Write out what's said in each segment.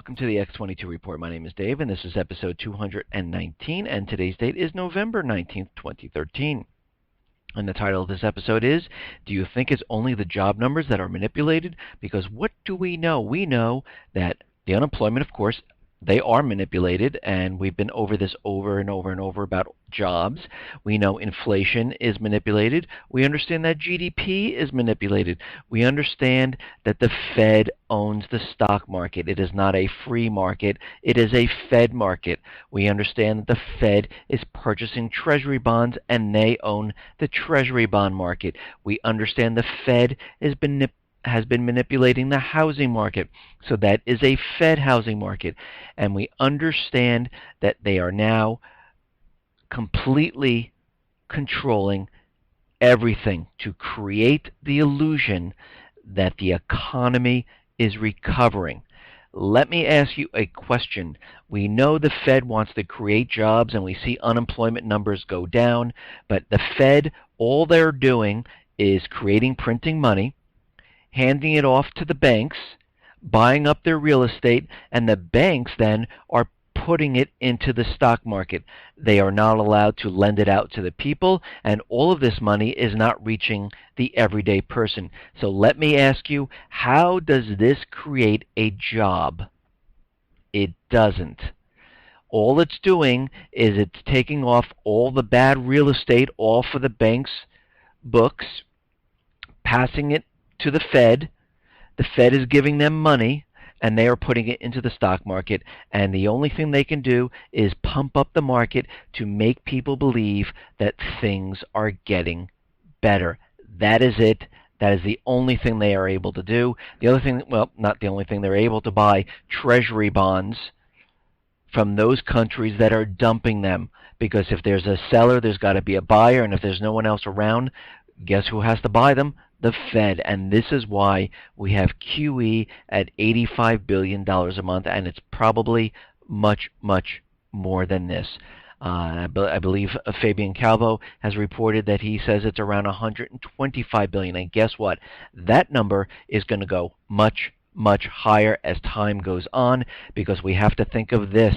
welcome to the X22 Report. My name is Dave, and this is episode 219, and today's date is November 19th, 2013. And the title of this episode is, Do You Think It's Only the Job Numbers That Are Manipulated? Because what do we know? We know that the unemployment, of course, they are manipulated, and we've been over this over and over and over about jobs. We know inflation is manipulated. We understand that GDP is manipulated. We understand that the Fed owns the stock market. It is not a free market. It is a Fed market. We understand that the Fed is purchasing treasury bonds, and they own the treasury bond market. We understand the Fed has been manipulating the housing market. So that is a Fed housing market. And we understand that they are now completely controlling everything to create the illusion that the economy is recovering. Let me ask you a question. We know the Fed wants to create jobs, and we see unemployment numbers go down, but the Fed, all they're doing is printing money, handing it off to the banks, buying up their real estate, and the banks then are putting it into the stock market. They are not allowed to lend it out to the people, and all of this money is not reaching the everyday person. So let me ask you, how does this create a job? It doesn't. All it's doing is it's taking off all the bad real estate off of the bank's books, passing it to the Fed. The Fed is giving them money, and they are putting it into the stock market, and the only thing they can do is pump up the market to make people believe that things are getting better. That is it. That is the only thing they are able to do. The other thing, well, not the only thing, they're able to buy treasury bonds from those countries that are dumping them, because if there's a seller, there's got to be a buyer, and if there's no one else around, guess who has to buy them? The Fed. And this is why we have QE at $85 billion a month, and it's probably much, much more than this. I believe Fabian Calvo has reported that he says it's around $125 billion. And guess what? That number is going to go much, much higher as time goes on, because we have to think of this.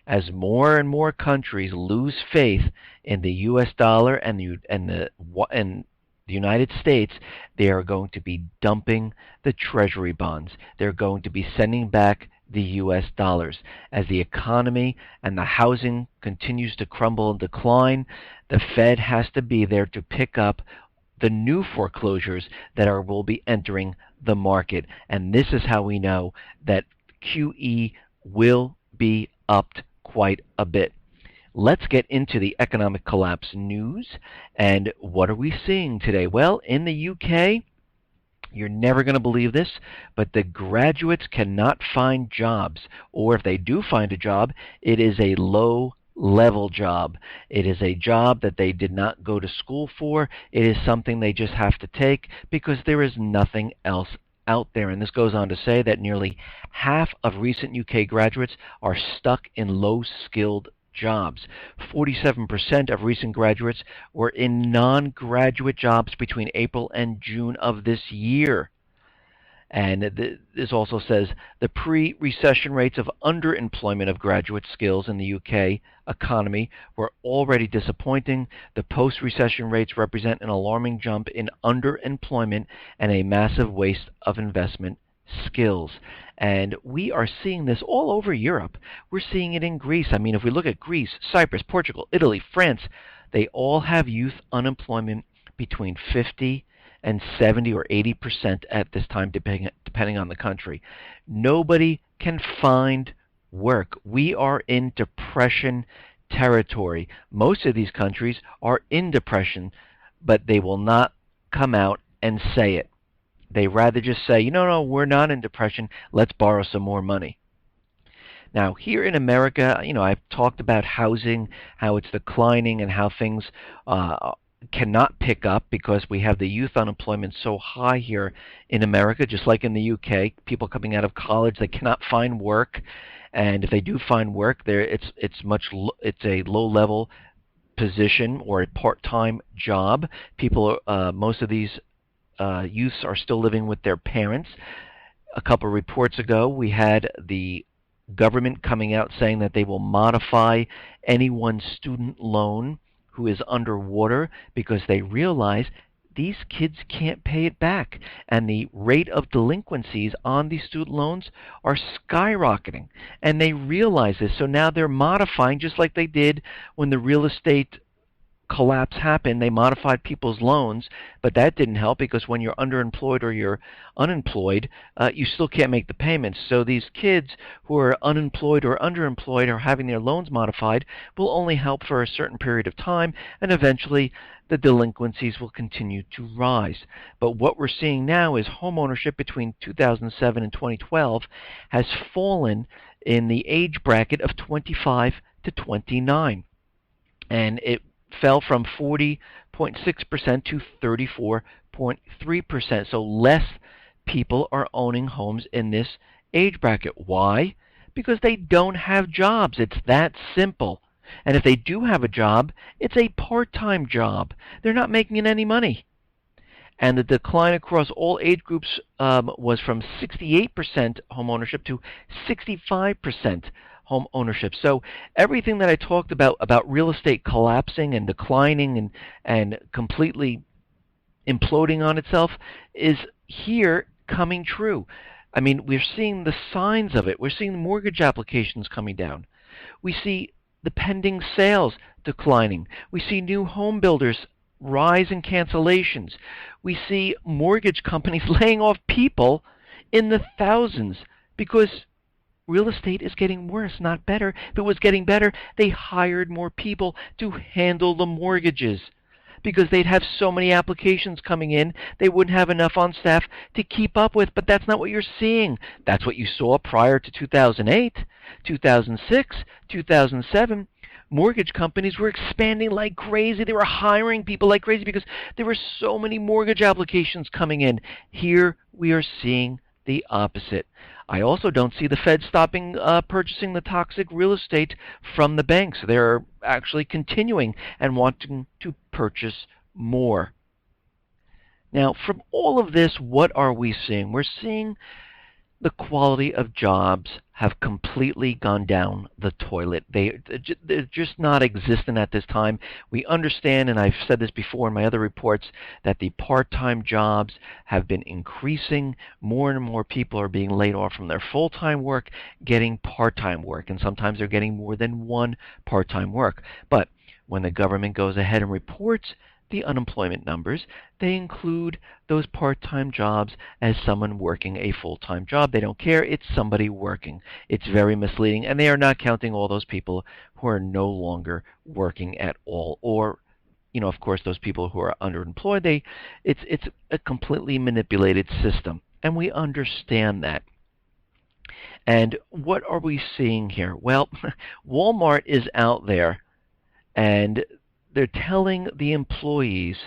As more and more countries lose faith in the U.S. dollar and the United States, they are going to be dumping the treasury bonds. They're going to be sending back the U.S. dollars. As the economy and the housing continues to crumble and decline, the Fed has to be there to pick up the new foreclosures that will be entering the market. And this is how we know that QE will be upped quite a bit. Let's get into the economic collapse news. And what are we seeing today? Well, in the UK, you're never going to believe this, but the graduates cannot find jobs. Or if they do find a job, it is a low-level job. It is a job that they did not go to school for. It is something they just have to take because there is nothing else out there. And this goes on to say that nearly half of recent UK graduates are stuck in low-skilled jobs. 47% of recent graduates were in non-graduate jobs between April and June of this year. And this also says the pre-recession rates of underemployment of graduate skills in the UK economy were already disappointing. The post-recession rates represent an alarming jump in underemployment and a massive waste of investment skills. And we are seeing this all over Europe. We're seeing it in Greece. I mean, if we look at Greece, Cyprus, Portugal, Italy, France, they all have youth unemployment between 50 and 70 or 80% at this time, depending on the country. Nobody can find work. We are in depression territory. Most of these countries are in depression, but they will not come out and say it. They rather just say, no, we're not in depression. Let's borrow some more money. Now, here in America, I've talked about housing, how it's declining, and how things cannot pick up because we have the youth unemployment so high here in America, just like in the UK. People coming out of college, they cannot find work, and if they do find work, it's a low-level position or a part-time job. Most of these youths are still living with their parents. A couple of reports ago, we had the government coming out saying that they will modify anyone's student loan who is underwater because they realize these kids can't pay it back, and the rate of delinquencies on these student loans are skyrocketing, and they realize this. So now they're modifying, just like they did when the real estate collapse happened. They modified people's loans, but that didn't help because when you're underemployed or you're unemployed, you still can't make the payments. So these kids who are unemployed or underemployed or having their loans modified will only help for a certain period of time, and eventually the delinquencies will continue to rise. But what we're seeing now is homeownership between 2007 and 2012 has fallen in the age bracket of 25 to 29. And it fell from 40.6% to 34.3%. So less people are owning homes in this age bracket. Why? Because they don't have jobs. It's that simple. And if they do have a job, it's a part-time job. They're not making any money. And the decline across all age groups was from 68% home ownership to 65% home ownership. So everything that I talked about real estate collapsing and declining and completely imploding on itself is here coming true. I mean, we're seeing the signs of it. We're seeing mortgage applications coming down. We see the pending sales declining. We see new home builders rise in cancellations. We see mortgage companies laying off people in the thousands because real estate is getting worse, not better. If it was getting better, they hired more people to handle the mortgages because they'd have so many applications coming in, they wouldn't have enough on staff to keep up with. But that's not what you're seeing. That's what you saw prior to 2008, 2006, 2007. Mortgage companies were expanding like crazy. They were hiring people like crazy because there were so many mortgage applications coming in. Here we are seeing the opposite. I also don't see the Fed stopping purchasing the toxic real estate from the banks. They're actually continuing and wanting to purchase more. Now, from all of this, what are we seeing? We're seeing the quality of jobs have completely gone down the toilet. They're just not existent at this time. We understand, and I've said this before in my other reports, that the part-time jobs have been increasing. More and more people are being laid off from their full-time work, getting part-time work, and sometimes they're getting more than one part-time work. But when the government goes ahead and reports the unemployment numbers, they include those part-time jobs as someone working a full-time job. They don't care. It's somebody working. It's very misleading, and they are not counting all those people who are no longer working at all, or, of course, those people who are underemployed. It's a completely manipulated system, and we understand that. And what are we seeing here? Well, Walmart is out there, and they're telling the employees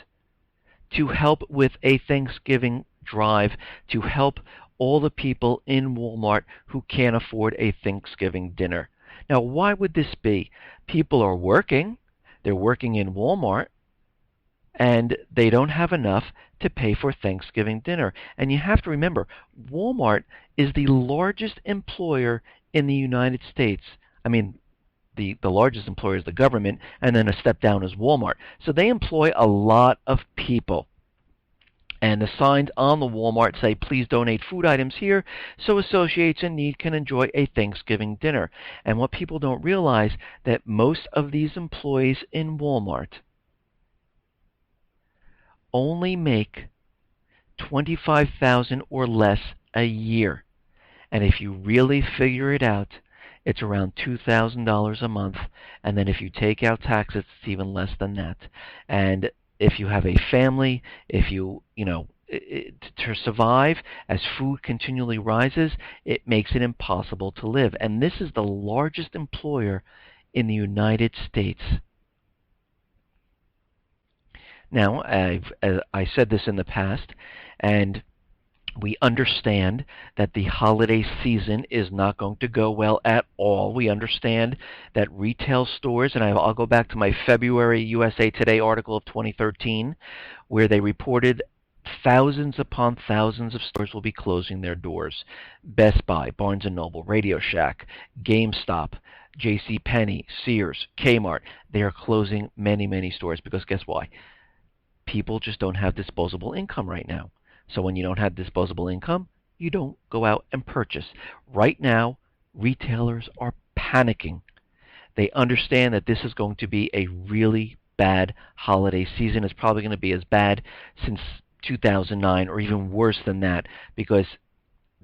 to help with a Thanksgiving drive to help all the people in Walmart who can't afford a Thanksgiving dinner. Now, why would this be? People are working. They're working in Walmart, and they don't have enough to pay for Thanksgiving dinner. And you have to remember, Walmart is the largest employer in the United States. I mean, the largest employer is the government, and then a step down is Walmart. So they employ a lot of people. And the signs on the Walmart say, please donate food items here so associates in need can enjoy a Thanksgiving dinner. And what people don't realize, that most of these employees in Walmart only make $25,000 or less a year. And if you really figure it out, it's around $2,000 a month, and then if you take out taxes, it's even less than that. And if you have a family, if to survive, as food continually rises, it makes it impossible to live. And this is the largest employer in the United States. Now, I said this in the past, and we understand that the holiday season is not going to go well at all. We understand that retail stores, and I'll go back to my February USA Today article of 2013, where they reported Thousands upon thousands of stores will be closing their doors. Best Buy, Barnes& and Noble, Radio Shack, GameStop, J.C. Penney, Sears, Kmart, they are closing many, many stores because guess why? People just don't have disposable income right now. So when you don't have disposable income, you don't go out and purchase. Right now, retailers are panicking. They understand that this is going to be a really bad holiday season. It's probably going to be as bad since 2009 or even worse than that because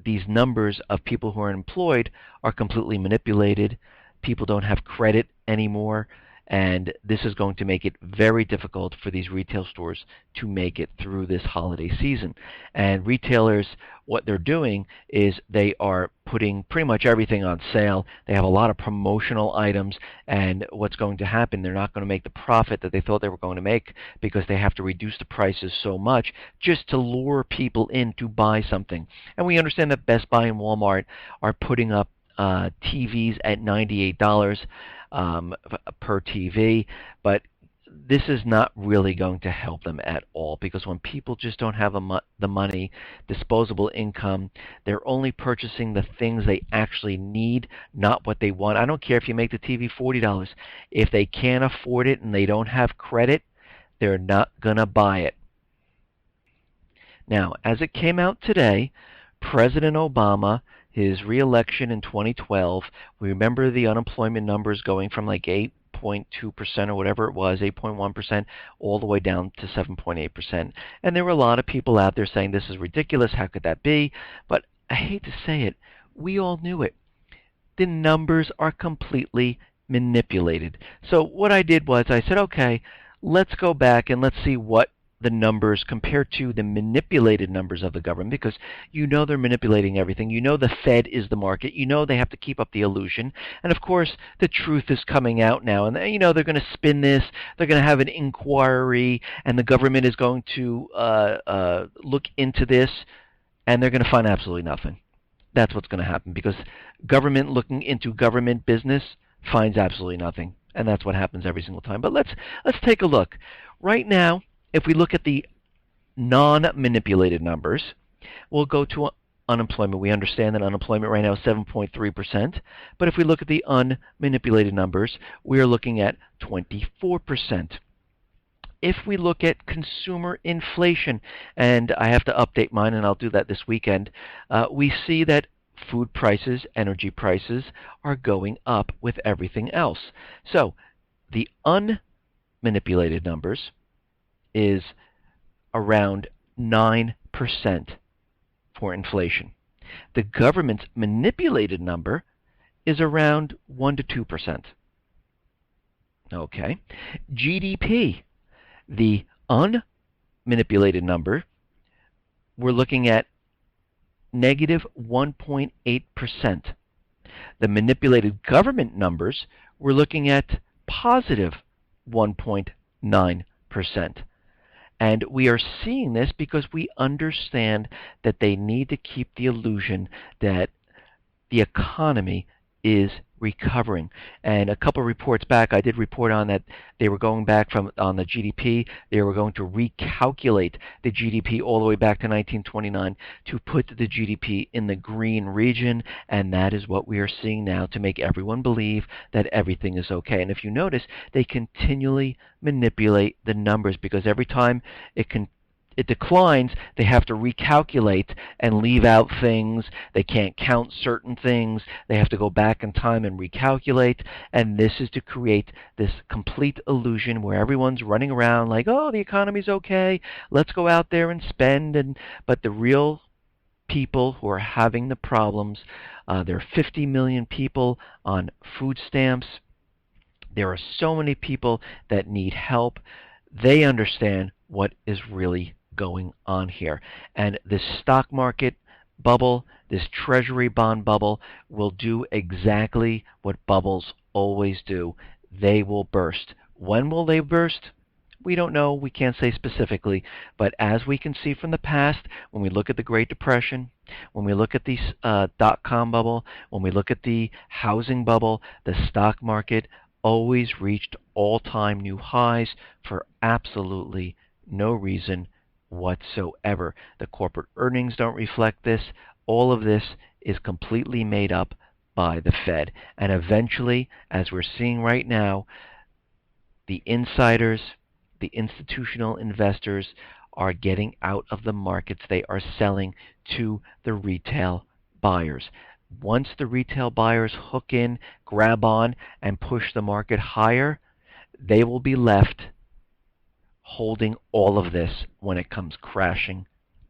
these numbers of people who are employed are completely manipulated. People don't have credit anymore, and this is going to make it very difficult for these retail stores to make it through this holiday season. And retailers, what they're doing is they are putting pretty much everything on sale. They have a lot of promotional items, and what's going to happen, they're not going to make the profit that they thought they were going to make because they have to reduce the prices so much just to lure people in to buy something. And we understand that Best Buy and Walmart are putting up TVs at $98 per TV, but this is not really going to help them at all because when people just don't have the money, disposable income, they're only purchasing the things they actually need, not what they want. I don't care if you make the TV $40. If they can't afford it and they don't have credit, they're not going to buy it. Now, as it came out today, President Obama, his reelection in 2012, we remember the unemployment numbers going from like 8.2% or whatever it was, 8.1%, all the way down to 7.8%. And there were a lot of people out there saying this is ridiculous, how could that be? But I hate to say it, we all knew it. The numbers are completely manipulated. So what I did was I said, okay, let's go back and let's see what the numbers compared to the manipulated numbers of the government because you know they're manipulating everything. You know the Fed is the market. You know they have to keep up the illusion. And of course, the truth is coming out now. And you know they're going to spin this. They're going to have an inquiry, and the government is going to look into this, and they're going to find absolutely nothing. That's what's going to happen because government looking into government business finds absolutely nothing. And that's what happens every single time. But let's take a look. Right now, if we look at the non-manipulated numbers, we'll go to unemployment. We understand that unemployment right now is 7.3%, but if we look at the unmanipulated numbers, we are looking at 24%. If we look at consumer inflation, and I have to update mine, and I'll do that this weekend, we see that food prices, energy prices are going up with everything else. So the unmanipulated numbers is around 9% for inflation. The government's manipulated number is around 1 to 2%. Okay. GDP, the unmanipulated number, we're looking at negative 1.8%. The manipulated government numbers, we're looking at positive 1.9%. And we are seeing this because we understand that they need to keep the illusion that the economy is recovering. And a couple of reports back, I did report on that they were going back from on the GDP. They were going to recalculate the GDP all the way back to 1929 to put the GDP in the green region, and that is what we are seeing now to make everyone believe that everything is okay. And if you notice, they continually manipulate the numbers because every time it declines, they have to recalculate and leave out things. They can't count certain things. They have to go back in time and recalculate. And this is to create this complete illusion where everyone's running around like, oh, the economy's okay. Let's go out there and spend. But the real people who are having the problems, there are 50 million people on food stamps. There are so many people that need help. They understand what is really going on here. And this stock market bubble, this treasury bond bubble, will do exactly what bubbles always do. They will burst. When will they burst? We don't know. We can't say specifically. But as we can see from the past, when we look at the Great Depression, when we look at the dot-com bubble, when we look at the housing bubble, the stock market always reached all-time new highs for absolutely no reason whatsoever. The corporate earnings don't reflect this. All of this is completely made up by the Fed. And eventually, as we're seeing right now, the insiders, the institutional investors are getting out of the markets. They are selling to the retail buyers. Once the retail buyers hook in, grab on, and push the market higher, they will be left holding all of this when it comes crashing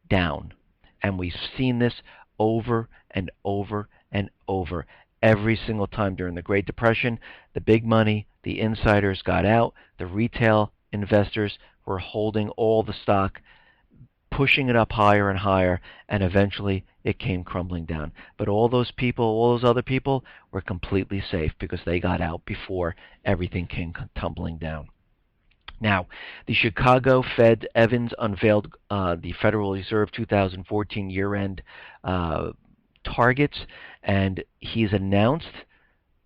down. And we've seen this over and over and over. Every single time during the Great Depression, the big money, the insiders got out, the retail investors were holding all the stock, pushing it up higher and higher, and eventually it came crumbling down. But all those people, all those other people, were completely safe because they got out before everything came tumbling down. Now, the Chicago Fed Evans unveiled the Federal Reserve 2014 year-end targets, and he's announced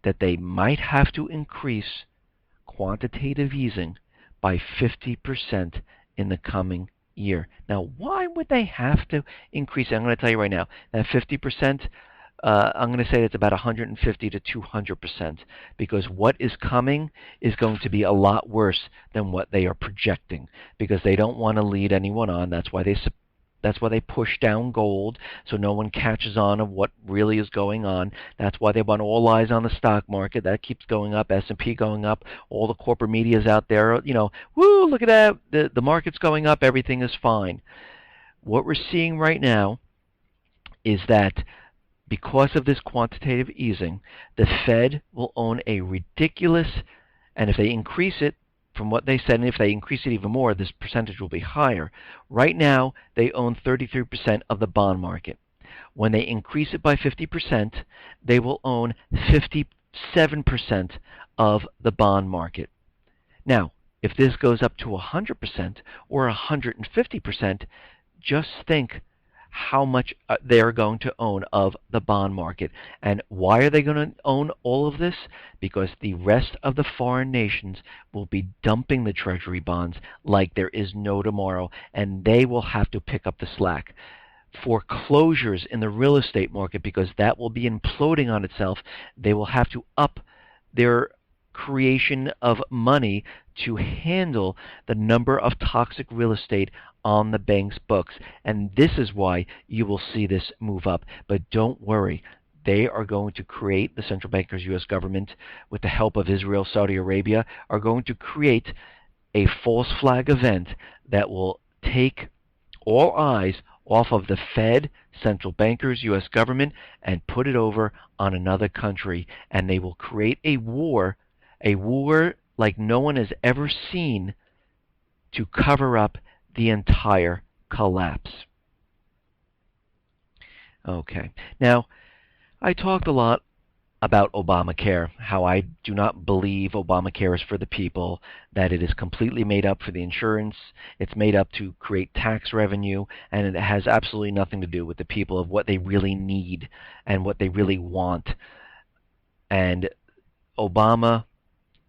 that they might have to increase quantitative easing by 50% in the coming year. Now, why would they have to increase it? I'm going to tell you right now, that 50%, I'm going to say it's about 150 to 200%, because what is coming is going to be a lot worse than what they are projecting, because they don't want to lead anyone on. That's why they push down gold so no one catches on of what really is going on. That's why they want all eyes on the stock market. That keeps going up, S&P going up. All the corporate media is out there, woo, look at that. The market's going up. Everything is fine. What we're seeing right now is that because of this quantitative easing, the Fed will own a ridiculous, and if they increase it, from what they said, and if they increase it even more, this percentage will be higher. Right now, they own 33% of the bond market. When they increase it by 50%, they will own 57% of the bond market. Now, if this goes up to 100% or 150%, just think how much they're going to own of the bond market. And why are they going to own all of this? Because the rest of the foreign nations will be dumping the treasury bonds like there is no tomorrow, and they will have to pick up the slack. Foreclosures in the real estate market, because that will be imploding on itself, they will have to up their creation of money to handle the number of toxic real estate on the bank's books. And this is why you will see this move up. But don't worry. They are going to create, the central bankers, U.S. government, with the help of Israel, Saudi Arabia, are going to create a false flag event that will take all eyes off of the Fed, central bankers, U.S. government, and put it over on another country. And they will create a war like no one has ever seen, to cover up the entire collapse. Okay. Now, I talked a lot about Obamacare, how I do not believe Obamacare is for the people, that it is completely made up for the insurance, it's made up to create tax revenue, and it has absolutely nothing to do with the people, of what they really need and what they really want. And Obama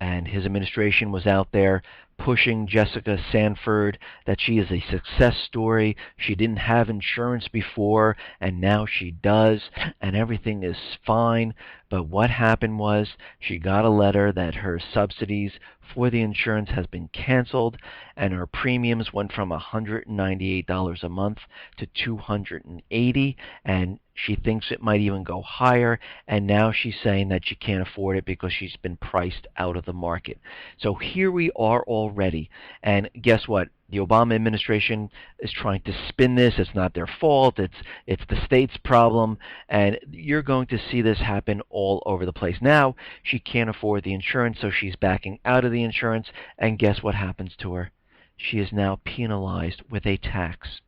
and his administration was out there pushing Jessica Sanford that she is a success story. She didn't have insurance before, and now she does, and everything is fine. But what happened was she got a letter that her subsidies for the insurance has been canceled, and her premiums went from $198 a month to $280, and she thinks it might even go higher, and now she's saying that she can't afford it because she's been priced out of the market. So here we are already, and guess what? The Obama administration is trying to spin this. It's not their fault. It's the state's problem, and you're going to see this happen all over the place. Now, she can't afford the insurance, so she's backing out of the insurance, and guess what happens to her? She is now penalized with a tax.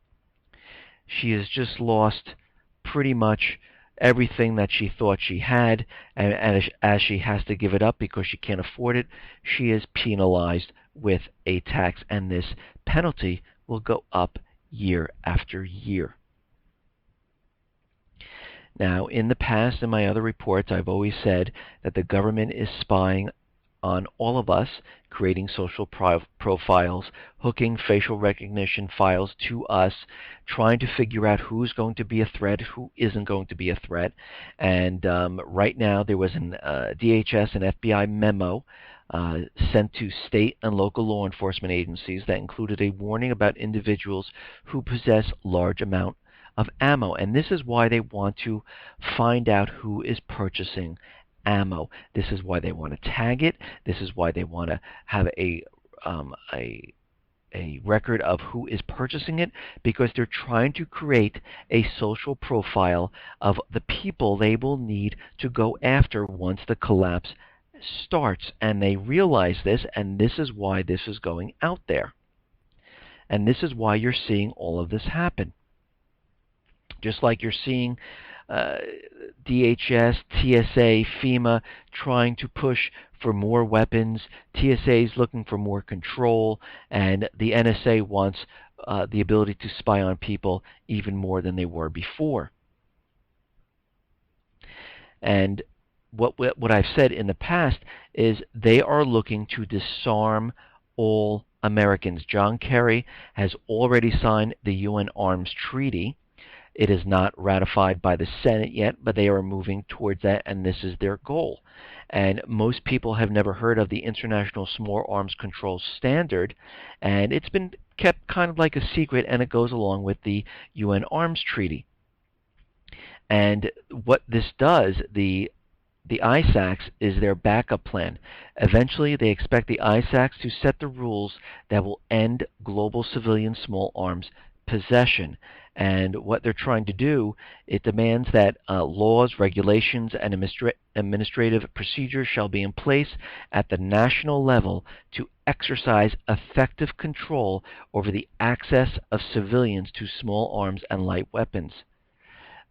She has just lost pretty much everything that she thought she had, and as she has to give it up because she can't afford it, she is penalized with a tax, and this penalty will go up year after year. Now, in the past, in my other reports, I've always said that the government is spying on all of us, creating social profiles, hooking facial recognition files to us, trying to figure out who's going to be a threat, who isn't going to be a threat. And right now there was an DHS and FBI memo sent to state and local law enforcement agencies that included a warning about individuals who possess large amount of ammo. And this is why they want to find out who is purchasing ammo. This is why they want to tag it. This is why they want to have a record of who is purchasing it, because they're trying to create a social profile of the people they will need to go after once the collapse starts. And they realize this, and this is why this is going out there. And this is why you're seeing all of this happen. Just like you're seeing DHS, TSA, FEMA trying to push for more weapons, TSA is looking for more control, and the NSA wants the ability to spy on people even more than they were before. And what I've said in the past is they are looking to disarm all Americans. John Kerry has already signed the UN Arms Treaty. It is not ratified by the Senate yet, but they are moving towards that, and this is their goal. And most people have never heard of the International Small Arms Control Standard, and it's been kept kind of like a secret, and it goes along with the UN Arms Treaty. And what this does, the ISACs is their backup plan. Eventually, they expect the ISACs to set the rules that will end global civilian small arms possession. And what they're trying to do, it demands that laws, regulations, and administrative procedures shall be in place at the national level to exercise effective control over the access of civilians to small arms and light weapons.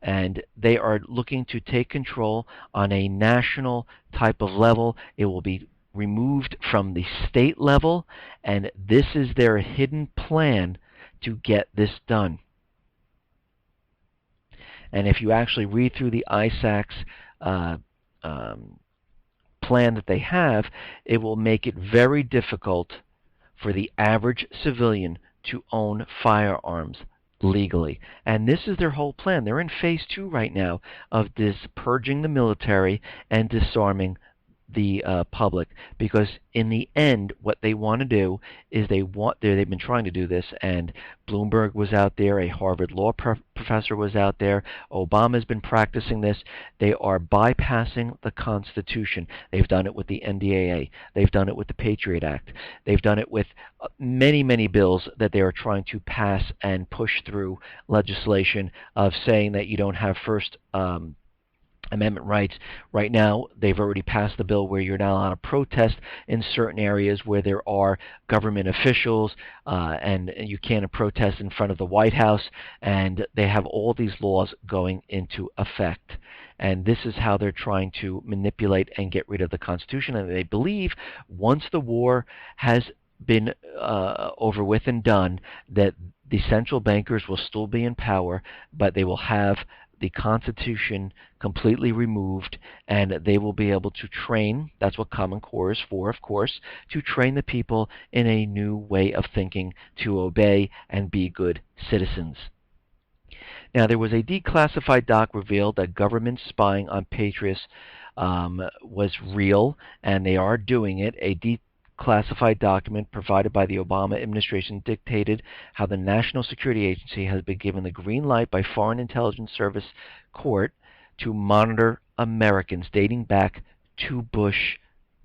And they are looking to take control on a national type of level. It will be removed from the state level, and this is their hidden plan to get this done. And if you actually read through the ISAC's plan that they have, it will make it very difficult for the average civilian to own firearms legally. And this is their whole plan. They're in phase 2 right now of this purging the military and disarming the public, because in the end what they want to do is they've been trying to do this, and Bloomberg was out there, a Harvard law professor was out there, Obama's been practicing this. They are bypassing the Constitution. They've done it with the NDAA, they've done it with the Patriot Act, they've done it with many bills that they are trying to pass and push through legislation of saying that you don't have First Amendment rights. Right now, they've already passed the bill where you're not allowed to protest in certain areas where there are government officials, and you can't protest in front of the White House, and they have all these laws going into effect. And this is how they're trying to manipulate and get rid of the Constitution. And they believe once the war has been over with and done, that the central bankers will still be in power, but they will have the Constitution completely removed, and they will be able to train, that's what Common Core is for, of course, to train the people in a new way of thinking, to obey and be good citizens. Now, there was a declassified doc revealed that government spying on patriots was real, and they are doing it. A classified document provided by the Obama administration dictated how the National Security Agency has been given the green light by Foreign Intelligence Service Court to monitor Americans dating back to Bush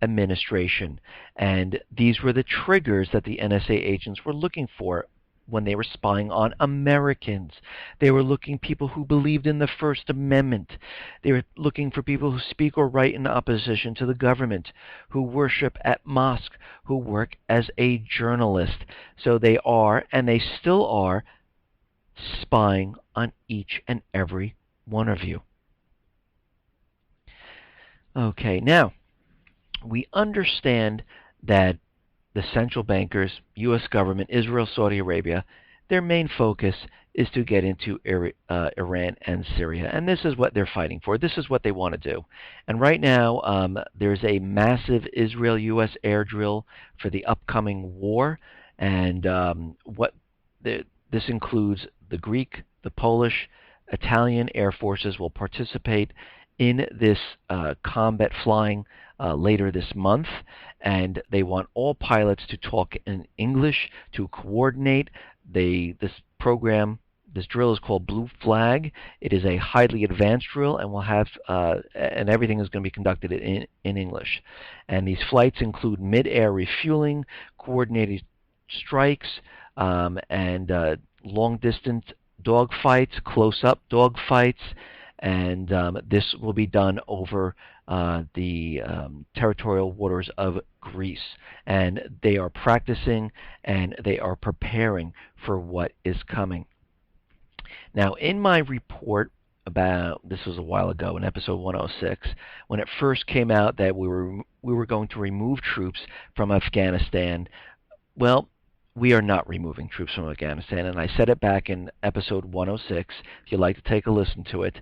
administration. And these were the triggers that the NSA agents were looking for when they were spying on Americans. They were looking for people who believed in the First Amendment. They were looking for people who speak or write in opposition to the government, who worship at mosque, who work as a journalist. So they are, and they still are, spying on each and every one of you. Okay, now, we understand that the central bankers, U.S. government, Israel, Saudi Arabia, their main focus is to get into Iran and Syria. And this is what they're fighting for. This is what they want to do. And right now, there's a massive Israel-U.S. air drill for the upcoming war. And this includes the Greek, the Polish, Italian air forces will participate in this combat flying later this month, and they want all pilots to talk in English to coordinate. This program, this drill is called Blue Flag. It is a highly advanced drill, and will have and everything is going to be conducted in English. And these flights include mid-air refueling, coordinated strikes, and long-distance dogfights, close-up dogfights, and this will be done over the territorial waters of Greece. And they are practicing and they are preparing for what is coming. Now, in my report about, this was a while ago in episode 106, when it first came out that we were going to remove troops from Afghanistan, well, we are not removing troops from Afghanistan, and I said it back in episode 106, if you'd like to take a listen to it.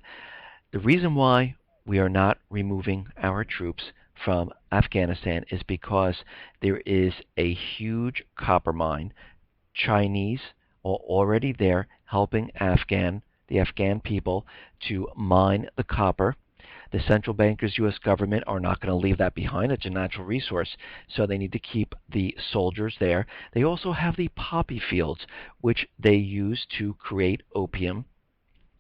The reason why we are not removing our troops from Afghanistan is because there is a huge copper mine. Chinese are already there helping the Afghan people to mine the copper. The central bankers, U.S. government, are not going to leave that behind. It's a natural resource, so they need to keep the soldiers there. They also have the poppy fields, which they use to create opium,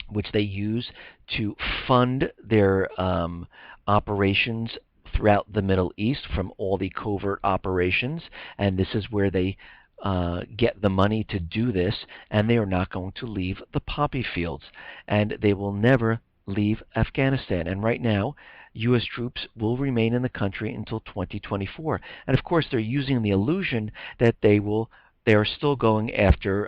which they use to fund their operations throughout the Middle East from all the covert operations, and this is where they get the money to do this, and they are not going to leave the poppy fields, and they will never leave Afghanistan. And right now, U.S. troops will remain in the country until 2024. And of course, they're using the illusion that they are still going after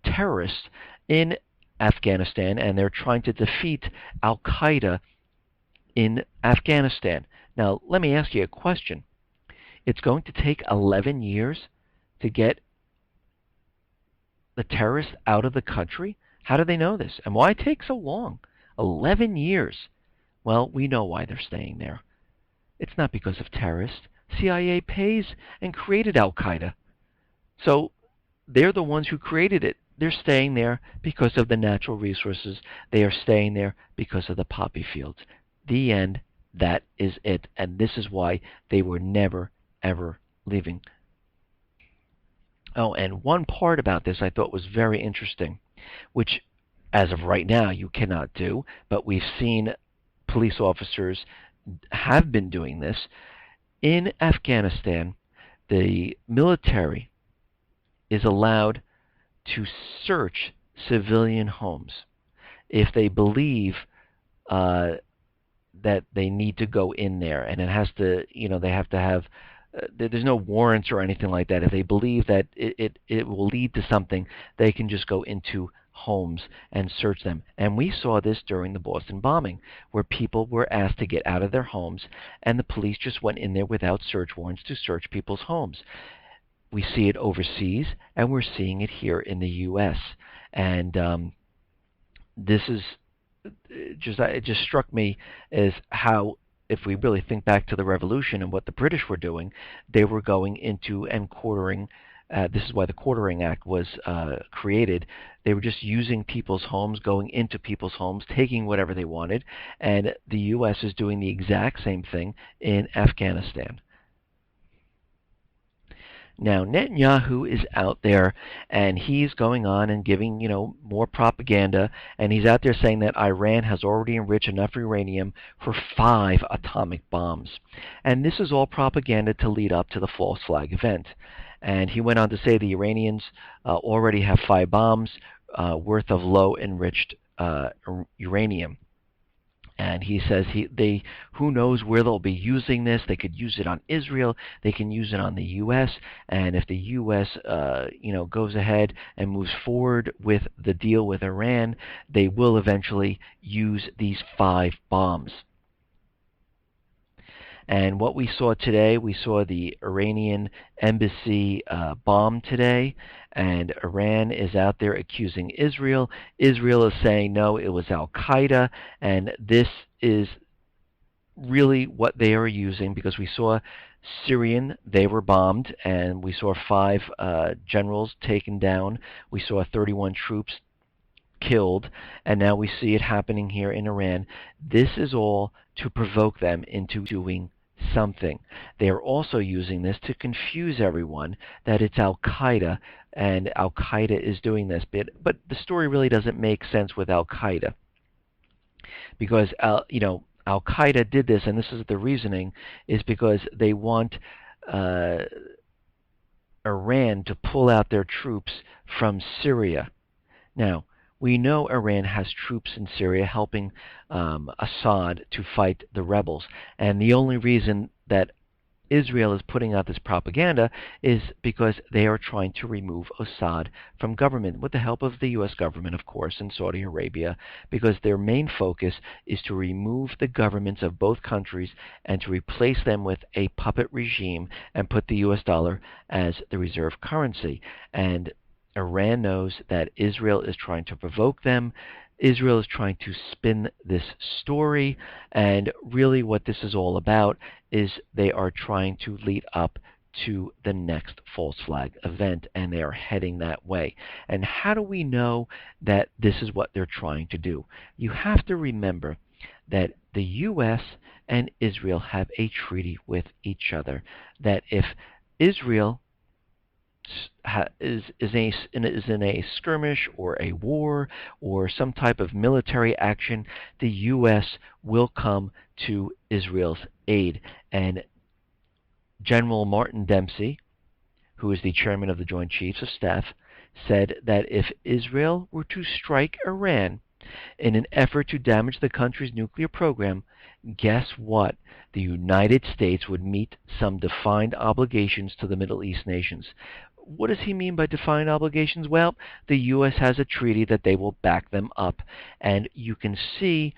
terrorists in Afghanistan, and they're trying to defeat Al-Qaeda in Afghanistan. Now, let me ask you a question. It's going to take 11 years to get the terrorists out of the country? How do they know this? And why take so long? 11 years. Well, we know why they're staying there. It's not because of terrorists. CIA pays and created Al-Qaeda. So they're the ones who created it. They're staying there because of the natural resources. They are staying there because of the poppy fields. The end. That is it. And this is why they were never, ever leaving. Oh, and one part about this I thought was very interesting, which as of right now you cannot do, but we've seen police officers have been doing this. In Afghanistan, the military is allowed to search civilian homes if they believe that they need to go in there, and it has to, they have to have. There's no warrants or anything like that. If they believe that it will lead to something, they can just go into homes and search them. And we saw this during the Boston bombing, where people were asked to get out of their homes, and the police just went in there without search warrants to search people's homes. We see it overseas, and we're seeing it here in the U.S. And this is it just struck me as how, if we really think back to the Revolution and what the British were doing, they were going into and quartering. This is why the Quartering Act was created. They were just using people's homes, going into people's homes, taking whatever they wanted, and the U.S. is doing the exact same thing in Afghanistan. Now, Netanyahu is out there, and he's going on and giving, more propaganda, and he's out there saying that Iran has already enriched enough uranium for 5 atomic bombs. And this is all propaganda to lead up to the false flag event. And he went on to say the Iranians already have 5 bombs worth of low-enriched uranium. And he says who knows where they'll be using this. They could use it on Israel. They can use it on the U.S. And if the U.S. goes ahead and moves forward with the deal with Iran, they will eventually use these 5 bombs. And what we saw today, we saw the Iranian embassy bombed today, and Iran is out there accusing Israel. Israel is saying, no, it was Al-Qaeda, and this is really what they are using, because we saw Syrian, they were bombed, and we saw 5 generals taken down. We saw 31 troops killed, and now we see it happening here in Iran. This is all to provoke them into doing something. They are also using this to confuse everyone that it's Al-Qaeda, and Al-Qaeda is doing this. But the story really doesn't make sense with Al-Qaeda, because Al-Qaeda did this, and this is the reasoning, is because they want uh, Iran to pull out their troops from Syria. Now, we know Iran has troops in Syria helping Assad to fight the rebels, and the only reason that Israel is putting out this propaganda is because they are trying to remove Assad from government, with the help of the U.S. government, of course, and Saudi Arabia, because their main focus is to remove the governments of both countries and to replace them with a puppet regime and put the U.S. dollar as the reserve currency. And Iran knows that Israel is trying to provoke them. Israel is trying to spin this story, and really what this is all about is they are trying to lead up to the next false flag event, and they are heading that way. And how do we know that this is what they're trying to do? You have to remember that the U.S. and Israel have a treaty with each other, that if Israel is in a skirmish or a war or some type of military action, the U.S. will come to Israel's aid. And General Martin Dempsey, who is the chairman of the Joint Chiefs of Staff, said that if Israel were to strike Iran in an effort to damage the country's nuclear program, guess what? The United States would meet some defined obligations to the Middle East nations. What does he mean by defined obligations? Well, the U.S. has a treaty that they will back them up. And you can see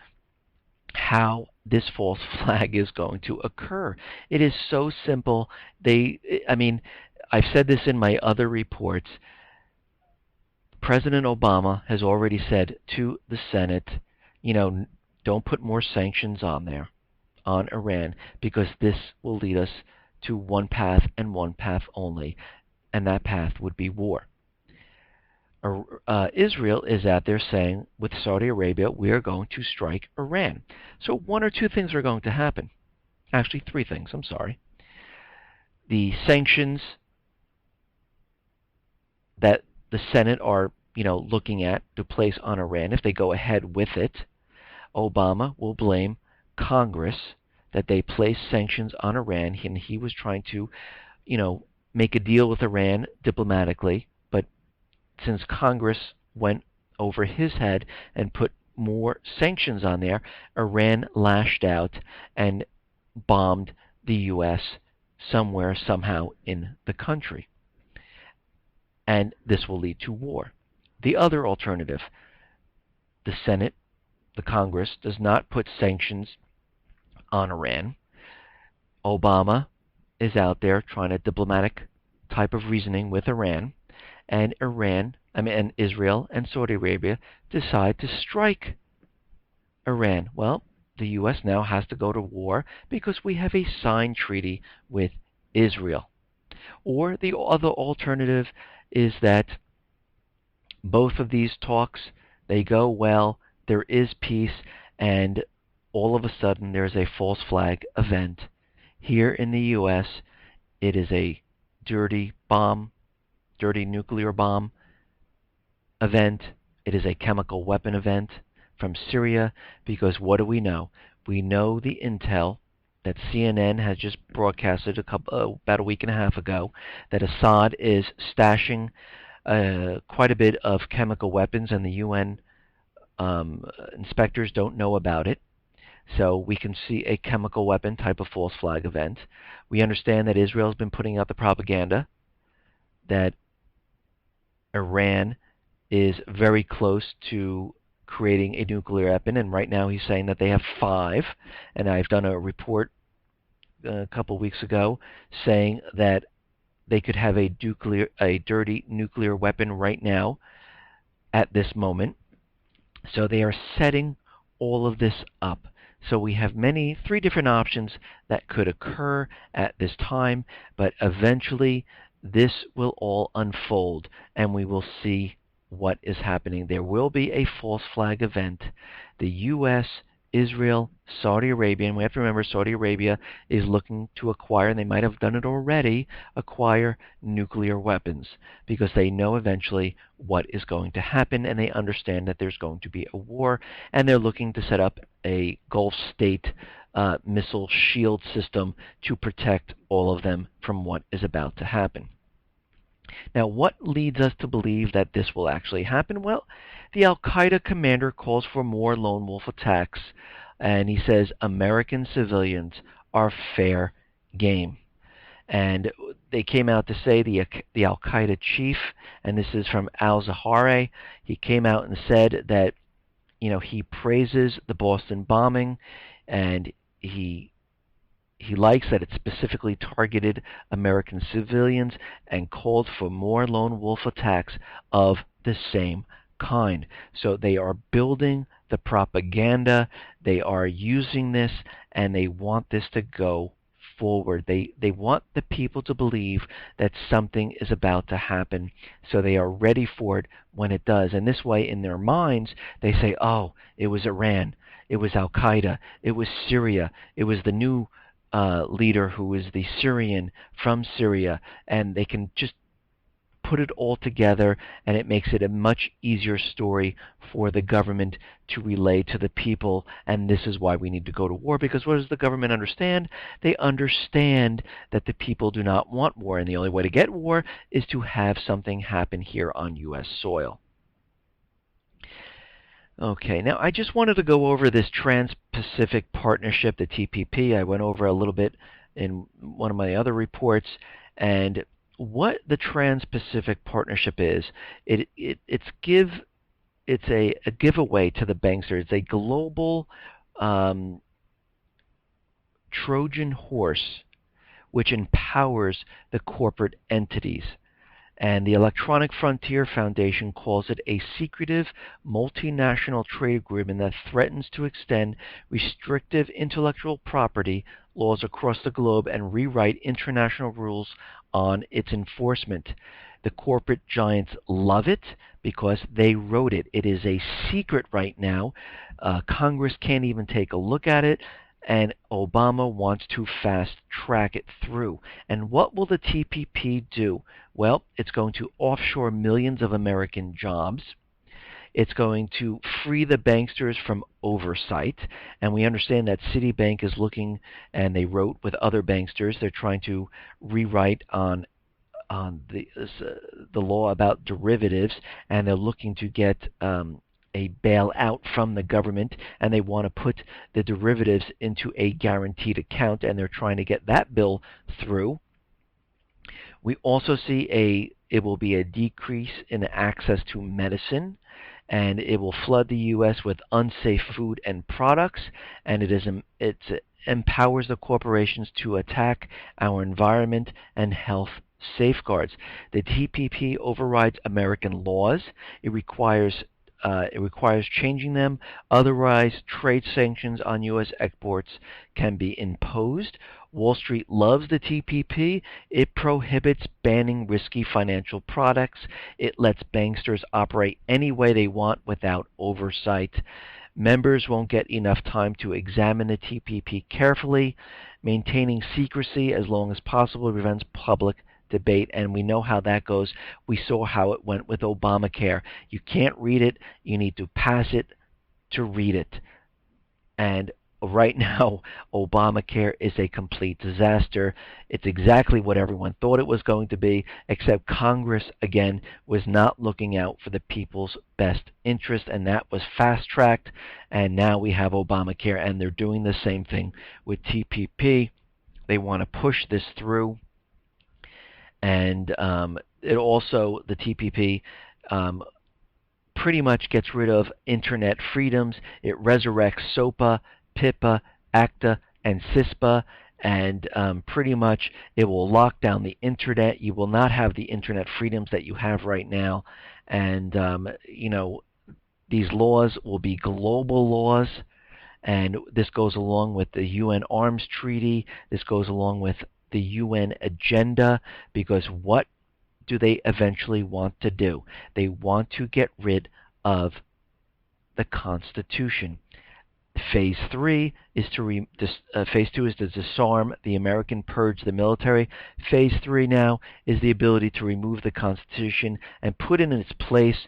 how this false flag is going to occur. It is so simple. I've said this in my other reports. President Obama has already said to the Senate, don't put more sanctions on there, on Iran, because this will lead us to one path and one path only, and that path would be war. Israel is out there saying, with Saudi Arabia, we are going to strike Iran. So one or two things are going to happen. Actually, 3 things, I'm sorry. The sanctions that the Senate are, looking at to place on Iran, if they go ahead with it, Obama will blame Congress that they placed sanctions on Iran, and he was trying to, make a deal with Iran diplomatically, but since Congress went over his head and put more sanctions on there, Iran lashed out and bombed the U.S. somewhere, somehow in the country. And this will lead to war. The other alternative, the Senate, the Congress, does not put sanctions on Iran. Obama is out there trying a diplomatic type of reasoning with Iran, and Israel and Saudi Arabia decide to strike Iran. Well, the U.S. now has to go to war because we have a signed treaty with Israel. Or the other alternative is that both of these talks, they go well, there is peace, and all of a sudden there's a false flag event. Here in the U.S., it is a dirty nuclear bomb event. It is a chemical weapon event from Syria, because what do we know? We know the intel that CNN has just broadcasted about a week and a half ago, that Assad is stashing quite a bit of chemical weapons, and the UN inspectors don't know about it. So we can see a chemical weapon type of false flag event. We understand that Israel has been putting out the propaganda that Iran is very close to creating a nuclear weapon, and right now he's saying that they have 5. And I've done a report a couple weeks ago saying that they could have a dirty nuclear weapon right now at this moment. So they are setting all of this up. So we have three different options that could occur at this time, but eventually this will all unfold and we will see what is happening. There will be a false flag event. The U.S., Israel, Saudi Arabia, and we have to remember Saudi Arabia is looking to acquire, and they might have done it already, acquire nuclear weapons because they know eventually what is going to happen and they understand that there's going to be a war, and they're looking to set up a Gulf state missile shield system to protect all of them from what is about to happen. Now, what leads us to believe that this will actually happen? Well, the Al-Qaeda commander calls for more lone wolf attacks, and he says American civilians are fair game. And they came out to say the Al-Qaeda chief, and this is from al-Zawahiri, he came out and said that he praises the Boston bombing, and he likes that it specifically targeted American civilians and called for more lone wolf attacks of the same kind. So they are building the propaganda, they are using this, and they want this to go forward. They want the people to believe that something is about to happen, so they are ready for it when it does. And this way, in their minds, they say, oh, it was Iran, it was Al-Qaeda, it was Syria, it was the new leader who is the Syrian from Syria, and they can just put it all together, and it makes it a much easier story for the government to relay to the people. And this is why we need to go to war, because what does the government understand? They understand that the people do not want war, and the only way to get war is to have something happen here on U.S. soil. Okay, now I just wanted to go over this Trans-Pacific Partnership, the TPP. I went over a little bit in one of my other reports, and what the Trans-Pacific Partnership is, it's a giveaway to the banksters. It's a global Trojan horse which empowers the corporate entities. And the Electronic Frontier Foundation calls it a secretive multinational trade agreement that threatens to extend restrictive intellectual property laws across the globe and rewrite international rules on its enforcement. The corporate giants love it because they wrote it. It is a secret right now. Congress can't even take a look at it, and Obama wants to fast-track it through. And what will the TPP do? Well, it's going to offshore millions of American jobs. It's going to free the banksters from oversight. And we understand that Citibank is looking, and they wrote with other banksters, they're trying to rewrite on the law about derivatives, and they're looking to get a bailout from the government, and they want to put the derivatives into a guaranteed account, and they're trying to get that bill through. We also see it will be a decrease in access to medicine, and it will flood the U.S. with unsafe food and products, and it empowers the corporations to attack our environment and health safeguards. The TPP overrides American laws. It requires changing them. Otherwise, trade sanctions on U.S. exports can be imposed. Wall Street loves the TPP. It prohibits banning risky financial products. It lets banksters operate any way they want without oversight. Members won't get enough time to examine the TPP carefully. Maintaining secrecy as long as possible prevents public debate, and we know how that goes. We saw how it went with Obamacare. You can't read it. You need to pass it to read it. And right now, Obamacare is a complete disaster. It's exactly what everyone thought it was going to be, except Congress, again, was not looking out for the people's best interest, and that was fast-tracked, and now we have Obamacare, and they're doing the same thing with TPP. They want to push this through. And it also, the TPP, pretty much gets rid of internet freedoms. It resurrects SOPA, PIPA, ACTA, and CISPA, and pretty much it will lock down the internet. You will not have the internet freedoms that you have right now, and these laws will be global laws. And this goes along with the UN Arms Treaty. This goes along with the UN agenda, because what do they eventually want to do? They want to get rid of the Constitution. Phase 3 is Phase 2 is to disarm the American, purge the military. Phase 3 now is the ability to remove the Constitution and put in its place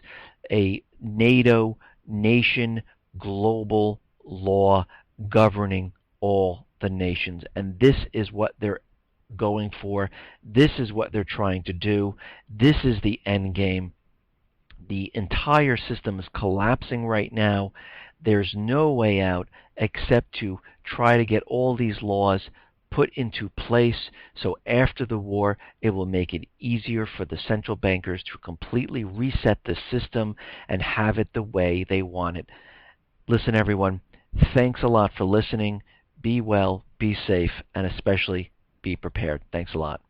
a NATO nation global law governing all the nations. And this is what they're going for. This is what they're trying to do. This is the end game. The entire system is collapsing right now. There's no way out except to try to get all these laws put into place, so after the war it will make it easier for the central bankers to completely reset the system and have it the way they want it. Listen, everyone, thanks a lot for listening. Be well, be safe, and especially be prepared. Thanks a lot.